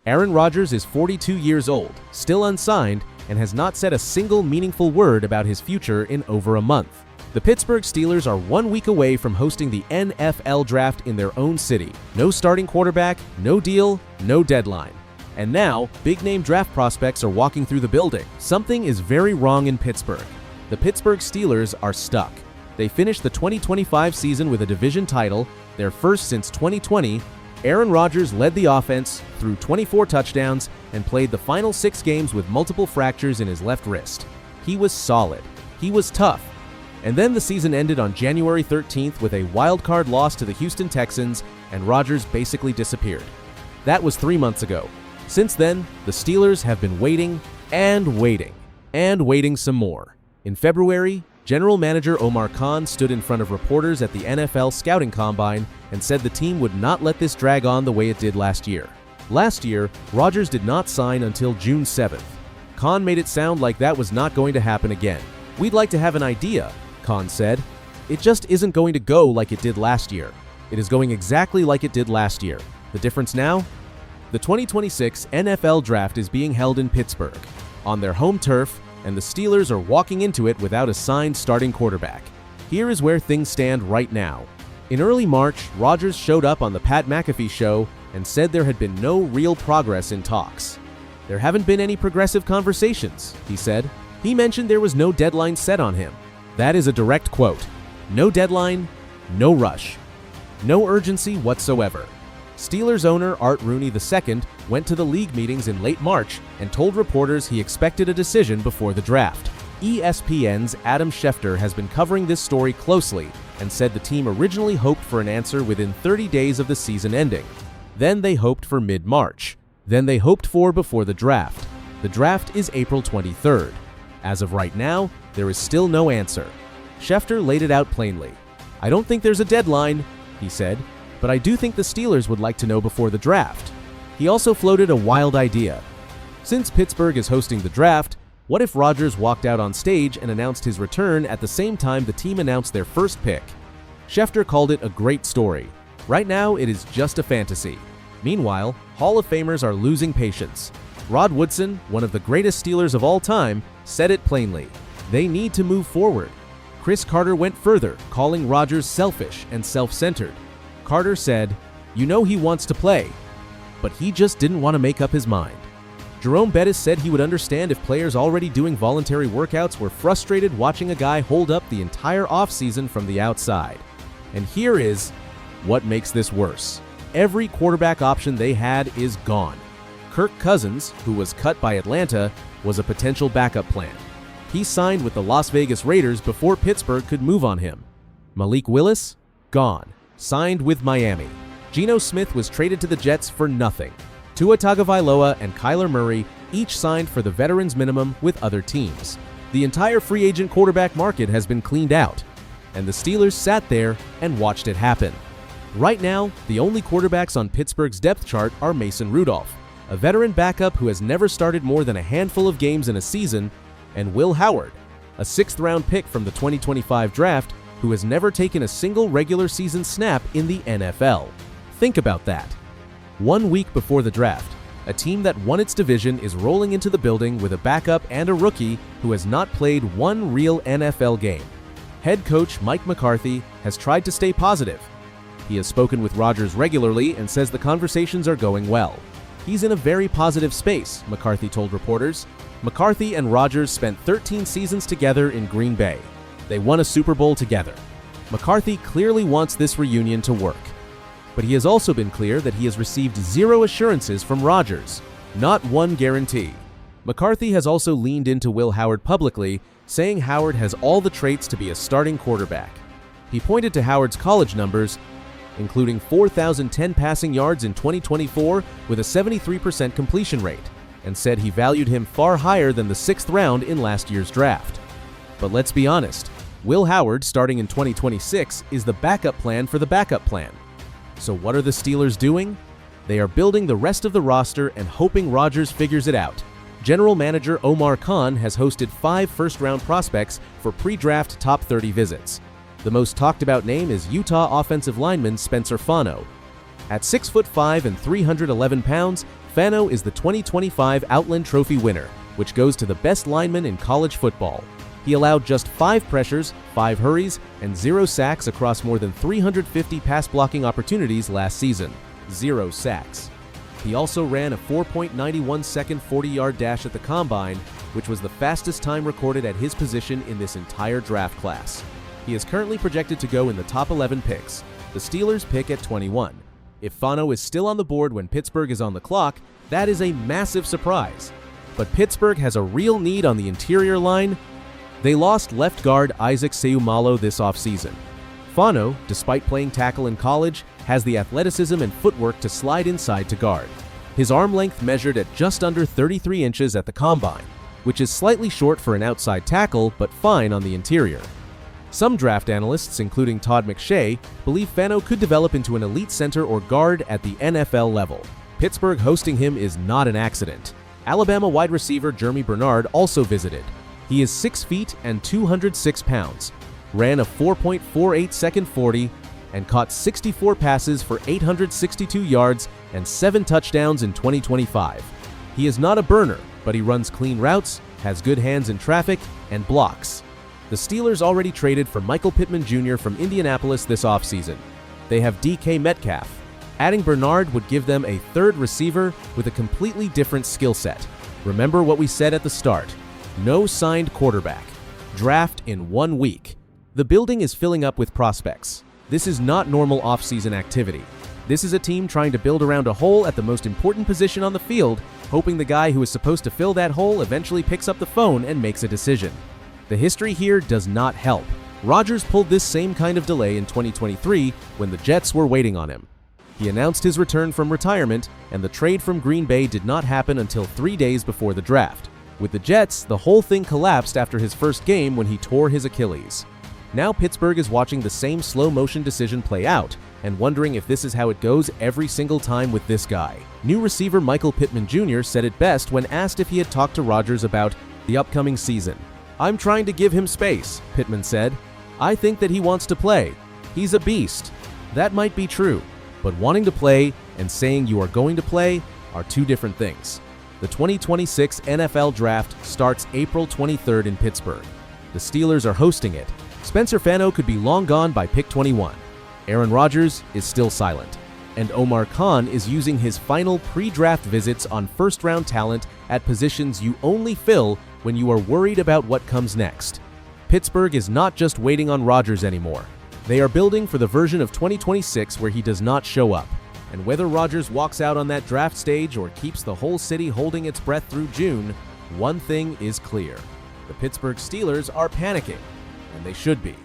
Aaron Rodgers is 42 years old, still unsigned, and has not said a single meaningful word about his future in over a month. The Pittsburgh Steelers are 1 week away from hosting the NFL Draft in their own city. No starting quarterback, no deal, no deadline. And now, big-name draft prospects are walking through the building. Something is very wrong in Pittsburgh. The Pittsburgh Steelers are stuck. They finished the 2025 season with a division title, their first since 2020. Aaron Rodgers led the offense, threw 24 touchdowns, and played the final 6 games with multiple fractures in his left wrist. He was solid. He was tough. And then the season ended on January 13th with a wild-card loss to the Houston Texans, and Rodgers basically disappeared. That was 3 months ago. Since then, the Steelers have been waiting and waiting and waiting some more. In February, General Manager Omar Khan stood in front of reporters at the NFL Scouting Combine and said the team would not let this drag on the way it did last year. Last year, Rodgers did not sign until June 7th. Khan made it sound like that was not going to happen again. "We'd like to have an idea," Khan said. "It just isn't going to go like it did last year. It is going exactly like it did last year. The difference now? The 2026 NFL Draft is being held in Pittsburgh, on their home turf, and the Steelers are walking into it without a signed starting quarterback. Here is where things stand right now." In early March, Rodgers showed up on the Pat McAfee show and said there had been no real progress in talks. "There haven't been any progressive conversations," he said. He mentioned there was no deadline set on him. That is a direct quote. No deadline, no rush. No urgency whatsoever. Steelers owner Art Rooney II went to the league meetings in late March and told reporters he expected a decision before the draft. ESPN's Adam Schefter has been covering this story closely and said the team originally hoped for an answer within 30 days of the season ending. Then they hoped for mid-March. Then they hoped for before the draft. The draft is April 23rd. As of right now, there is still no answer. Schefter laid it out plainly. "I don't think there's a deadline," he said, "but I do think the Steelers would like to know before the draft." He also floated a wild idea. Since Pittsburgh is hosting the draft, what if Rodgers walked out on stage and announced his return at the same time the team announced their first pick? Schefter called it a great story. Right now, it is just a fantasy. Meanwhile, Hall of Famers are losing patience. Rod Woodson, one of the greatest Steelers of all time, said it plainly. They need to move forward. Chris Carter went further, calling Rodgers selfish and self-centered. Carter said, "You know he wants to play, but he just didn't want to make up his mind." Jerome Bettis said he would understand if players already doing voluntary workouts were frustrated watching a guy hold up the entire offseason from the outside. And here is what makes this worse. Every quarterback option they had is gone. Kirk Cousins, who was cut by Atlanta, was a potential backup plan. He signed with the Las Vegas Raiders before Pittsburgh could move on him. Malik Willis? Gone. Signed with Miami. Geno Smith was traded to the Jets for nothing. Tua Tagovailoa and Kyler Murray each signed for the veterans minimum with other teams. The entire free agent quarterback market has been cleaned out, and the Steelers sat there and watched it happen. Right now, the only quarterbacks on Pittsburgh's depth chart are Mason Rudolph, a veteran backup who has never started more than a handful of games in a season, and Will Howard, a 6th-round pick from the 2025 draft who has never taken a single regular season snap in the NFL. Think about that. 1 week before the draft, a team that won its division is rolling into the building with a backup and a rookie who has not played one real NFL game. Head coach Mike McCarthy has tried to stay positive. He has spoken with Rodgers regularly and says the conversations are going well. He's in a very positive space, McCarthy told reporters. McCarthy and Rodgers spent 13 seasons together in Green Bay. They won a Super Bowl together. McCarthy clearly wants this reunion to work. But he has also been clear that he has received 0 assurances from Rodgers, not one guarantee. McCarthy has also leaned into Will Howard publicly, saying Howard has all the traits to be a starting quarterback. He pointed to Howard's college numbers, including 4,010 passing yards in 2024 with a 73% completion rate, and said he valued him far higher than the 6th round in last year's draft. But let's be honest, Will Howard, starting in 2026, is the backup plan for the backup plan. So what are the Steelers doing? They are building the rest of the roster and hoping Rodgers figures it out. General Manager Omar Khan has hosted 5 first-round prospects for pre-draft top 30 visits. The most talked-about name is Utah offensive lineman Spencer Fano. At 6'5" and 311 pounds, Fano is the 2025 Outland Trophy winner, which goes to the best lineman in college football. He allowed just 5 pressures, 5 hurries, and 0 sacks across more than 350 pass-blocking opportunities last season. 0 sacks. He also ran a 4.91-second 40-yard dash at the Combine, which was the fastest time recorded at his position in this entire draft class. He is currently projected to go in the top 11 picks. The Steelers pick at 21. If Fano is still on the board when Pittsburgh is on the clock, that is a massive surprise. But Pittsburgh has a real need on the interior line. They lost left guard Isaac Seumalo this offseason. Fano, despite playing tackle in college, has the athleticism and footwork to slide inside to guard. His arm length measured at just under 33 inches at the Combine, which is slightly short for an outside tackle but fine on the interior. Some draft analysts, including Todd McShay, believe Fano could develop into an elite center or guard at the NFL level. Pittsburgh hosting him is not an accident. Alabama wide receiver Jeremy Bernard also visited. He is 6 feet and 206 pounds, ran a 4.48-second 40, and caught 64 passes for 862 yards and 7 touchdowns in 2025. He is not a burner, but he runs clean routes, has good hands in traffic, and blocks. The Steelers already traded for Michael Pittman Jr. from Indianapolis this offseason. They have DK Metcalf. Adding Bernard would give them a third receiver with a completely different skill set. Remember what we said at the start. No signed quarterback. Draft in 1 week. The building is filling up with prospects. This is not normal offseason activity. This is a team trying to build around a hole at the most important position on the field, hoping the guy who is supposed to fill that hole eventually picks up the phone and makes a decision. The history here does not help. Rodgers pulled this same kind of delay in 2023 when the Jets were waiting on him. He announced his return from retirement, and the trade from Green Bay did not happen until 3 days before the draft. With the Jets, the whole thing collapsed after his first game when he tore his Achilles. Now Pittsburgh is watching the same slow-motion decision play out and wondering if this is how it goes every single time with this guy. New receiver Michael Pittman Jr. said it best when asked if he had talked to Rodgers about the upcoming season. "I'm trying to give him space," Pittman said. "I think that he wants to play. He's a beast." That might be true, but wanting to play and saying you are going to play are two different things. The 2026 NFL Draft starts April 23rd in Pittsburgh. The Steelers are hosting it. Spencer Fano could be long gone by pick 21. Aaron Rodgers is still silent. And Omar Khan is using his final pre-draft visits on first-round talent at positions you only fill when you are worried about what comes next. Pittsburgh is not just waiting on Rodgers anymore. They are building for the version of 2026 where he does not show up. And whether Rodgers walks out on that draft stage or keeps the whole city holding its breath through June, one thing is clear. The Pittsburgh Steelers are panicking, and they should be.